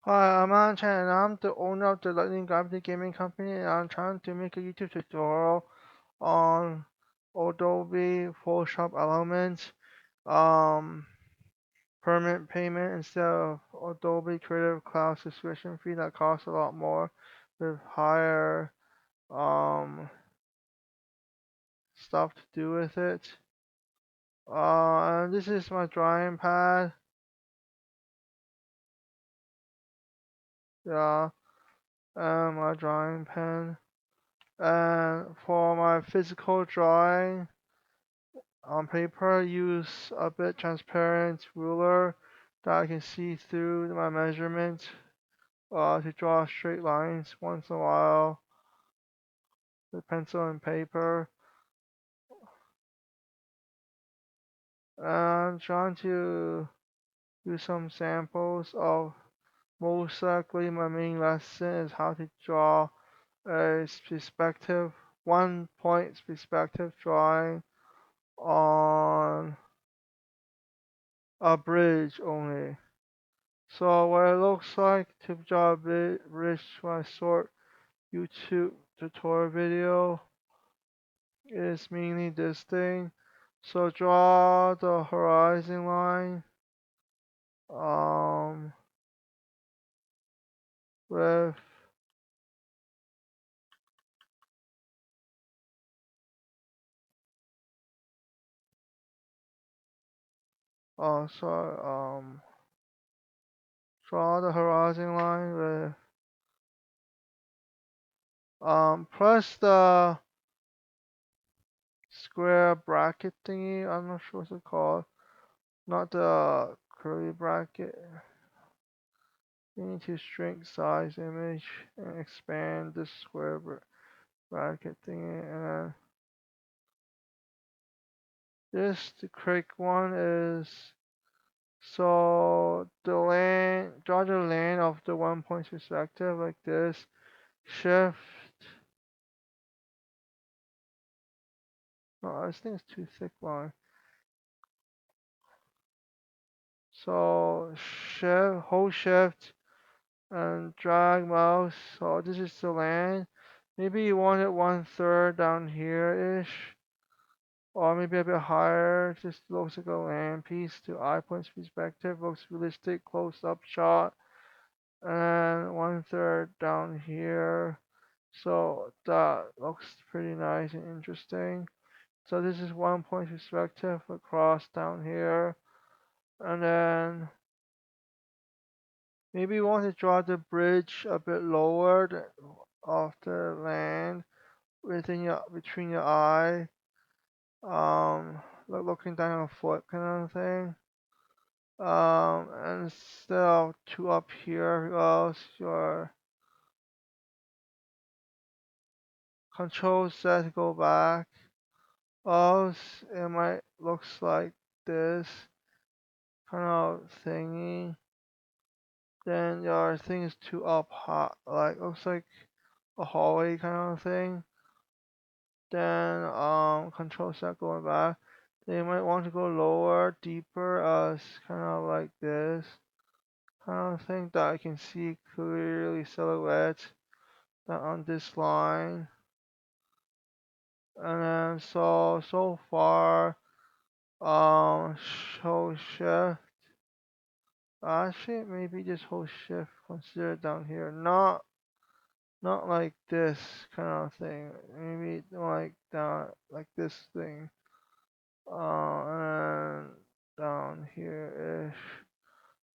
Hi, I'm Anchan and I'm the owner of the Lightning Gravity Gaming Company and I'm trying to make a YouTube tutorial on Adobe Photoshop Elements, um, permanent payment instead of Adobe Creative Cloud subscription fee that costs a lot more with higher stuff to do with it. And this is my drawing pad. Yeah, and my drawing pen. And for my physical drawing on paper, use a bit transparent ruler that I can see through my measurements to draw straight lines once in a while with pencil and paper. And I'm trying to do some samples of most likely my main lesson is how to draw a perspective, 1 point perspective drawing on a bridge only. So what it looks like to draw a bridge to my short YouTube tutorial video is mainly this thing. So draw the horizon line um, with also draw the horizon line with press the square bracket thingy. I'm not sure what it's called. Not the curly bracket. You need to shrink size image and expand the square bracket thingy. And this, the correct one is so the land, draw the land of the 1 point perspective like this. Shift. Oh, this thing is too thick line. So shift, hold shift and drag mouse. So this is the land. Maybe you want it 1/3 down here ish. Or maybe a bit higher. Just looks like a land piece to eye points perspective. Looks realistic, close up shot. And 1/3 down here. So that looks pretty nice and interesting. So this is 1 point perspective across down here. And then maybe you want to draw the bridge a bit lower off the land within your between your eye. Looking down a foot kind of thing. And instead of two up here goes your control set to go back. Else it might looks like this kind of thingy. Then your thing is too up hot, like looks like a hallway kind of thing. Then control set going back. Then you might want to go lower, deeper as kind of like this kind of thing that I can see clearly silhouette that on this line. And then so far hold shift. Actually maybe just hold shift consider down here. Not like this kind of thing. Maybe like down like this thing. And down here ish.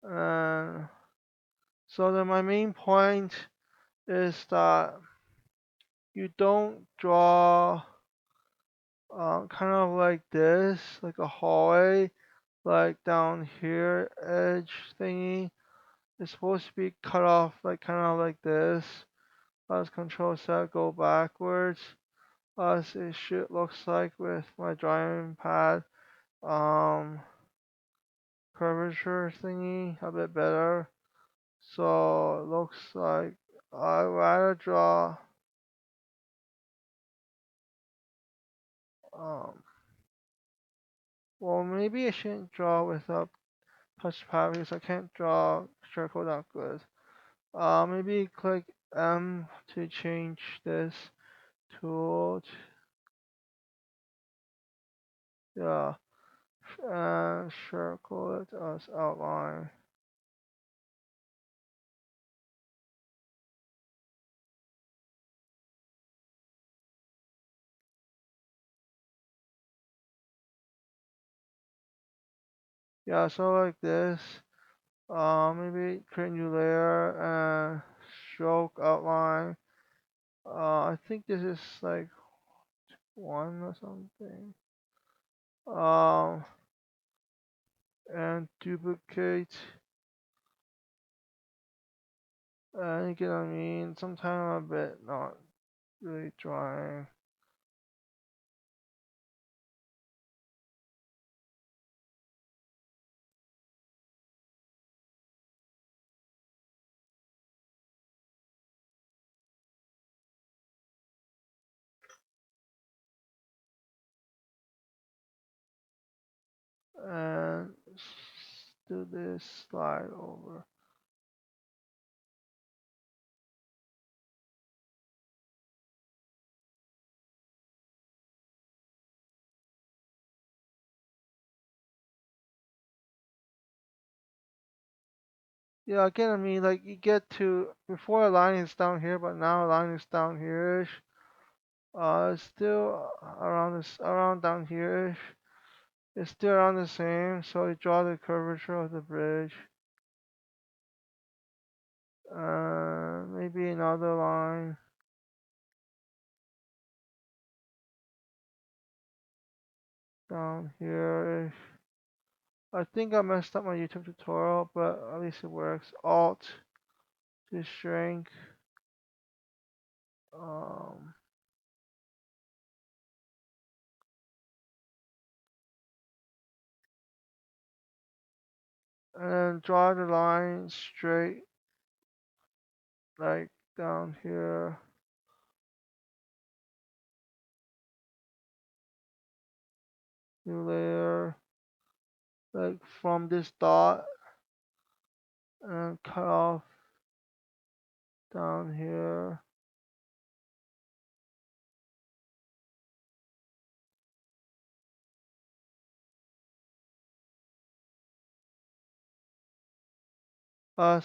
And so then my main point is that you don't draw kind of like this, like a hallway, like down here edge thingy. It's supposed to be cut off like kind of like this. As control set go backwards. As it should looks like with my drawing pad curvature thingy a bit better. So it looks like I'd rather draw um well maybe I shouldn't draw without touch pad because I can't draw circle that good. Maybe click M to change this tool. Yeah, and circle it as outline. Yeah, so like this. Maybe create new layer and stroke outline. I think this is like one or something. Um, and duplicate. And you get what I mean. Sometimes I'm a bit not really drawing. And do this slide over. Yeah, again, I mean, like you get to before a line is down here, but now a line is down here-ish. It's still around this, around down here-ish. It's still around the same, so you draw the curvature of the bridge. Maybe another line down here-ish. I think I messed up my YouTube tutorial, but at least it works. Alt to shrink. Um, and then draw the line straight, like down here. New layer, like from this dot, and cut off down here.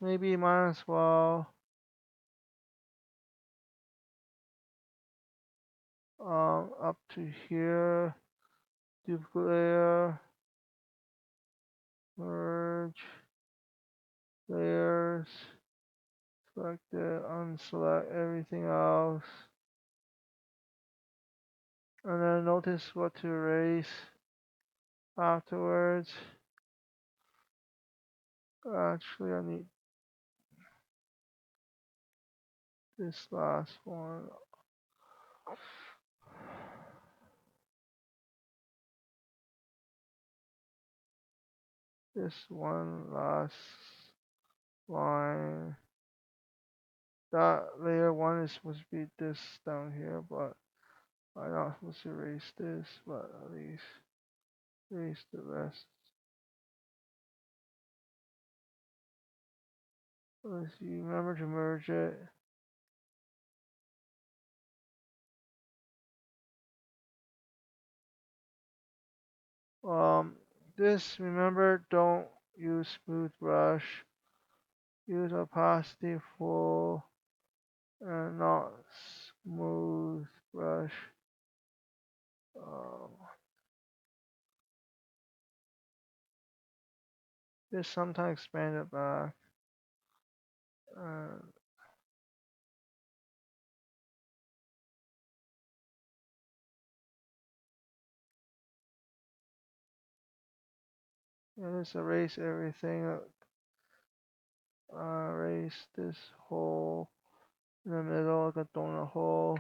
Maybe might as well up to here, duplicate layer, merge layers, select it, unselect everything else, and then notice what to erase afterwards. Actually, I need this last one. This one last line. That layer one is supposed to be this down here, but I'm not supposed to erase this, but at least erase the rest. Let's see, remember to merge it. Um, this, remember, don't use smooth brush. Use opacity full and not smooth brush. Um, just sometimes expand it back. Uh, and just erase everything. Erase this hole in the middle, like a donut hole.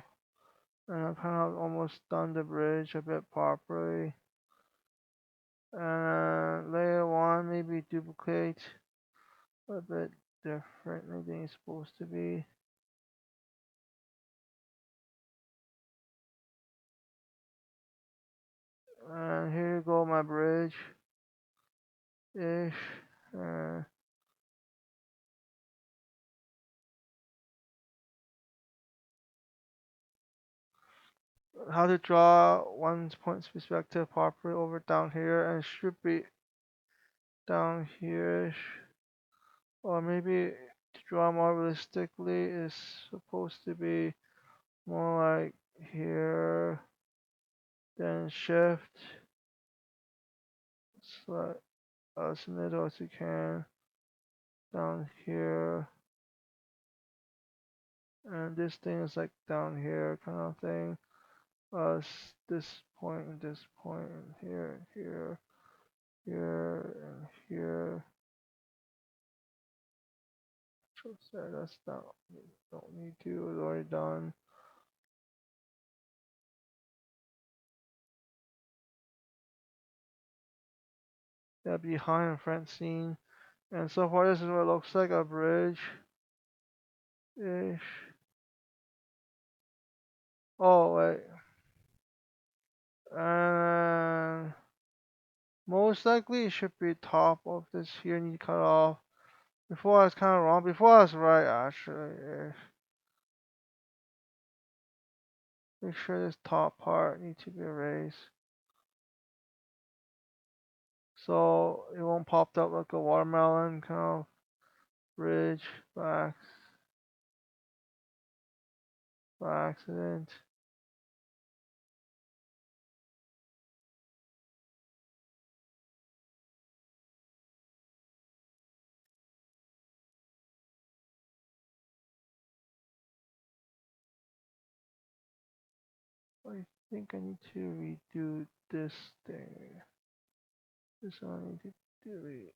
And I've kind of almost done the bridge a bit properly. And layer one, maybe duplicate a bit differently than it's supposed to be. And here you go, my bridge ish. how to draw one point perspective properly over down here, and it should be down here, or maybe to draw more realistically is supposed to be more like here, then shift, select as middle as you can, down here, and this thing is like down here kind of thing, this point and this point and here, here, here, and here. So that's not, don't need to, it's already done. Yeah, behind and front scene. And so far this is what it looks like, a bridge ish. Oh wait. And most likely it should be top of this here, need to cut off. Before I was kinda wrong. Before I was right actually. Make sure this top part needs to be erased. So it won't pop up like a watermelon kind of bridge by accident. I think I need to redo this thing. This one I need to delete.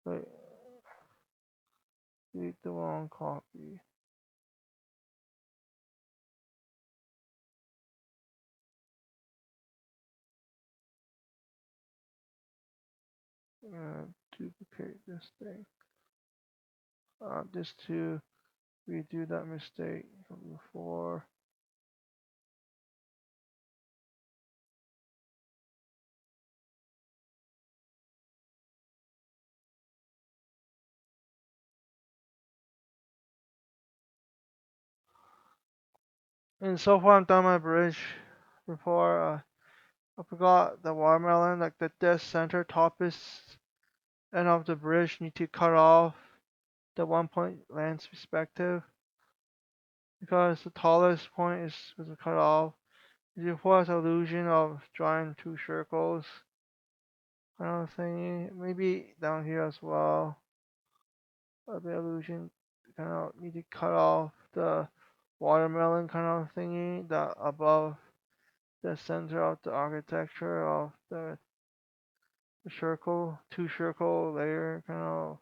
Wait, delete the wrong copy. Duplicate this thing. Just to redo that mistake from before. And so far I'm done my bridge. Before I forgot the watermelon, like the dead center top is end of the bridge need to cut off the 1 point lens perspective because the tallest point is cut off. It was illusion of drawing two circles kind of thingy. Maybe down here as well. The illusion kind of need to cut off the watermelon kind of thingy that above the center of the architecture of the circle, two circle layer kind of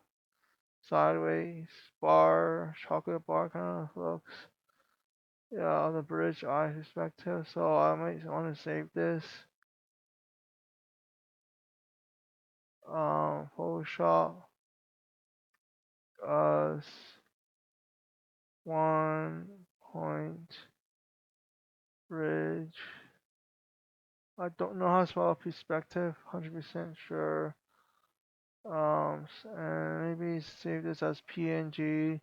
sideways bar, chocolate bar kind of looks. Yeah, on the bridge eye perspective. So I might want to save this. Photoshop as 1 point bridge. I don't know how to spell perspective, 100% sure. And maybe save this as PNG.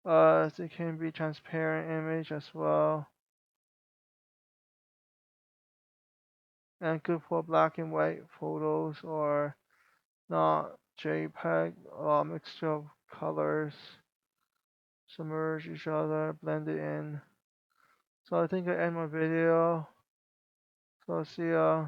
It can be transparent image as well. And good for black and white photos or not JPEG, a mixture of colors, submerge each other, blend it in. So I think I end my video. So see ya.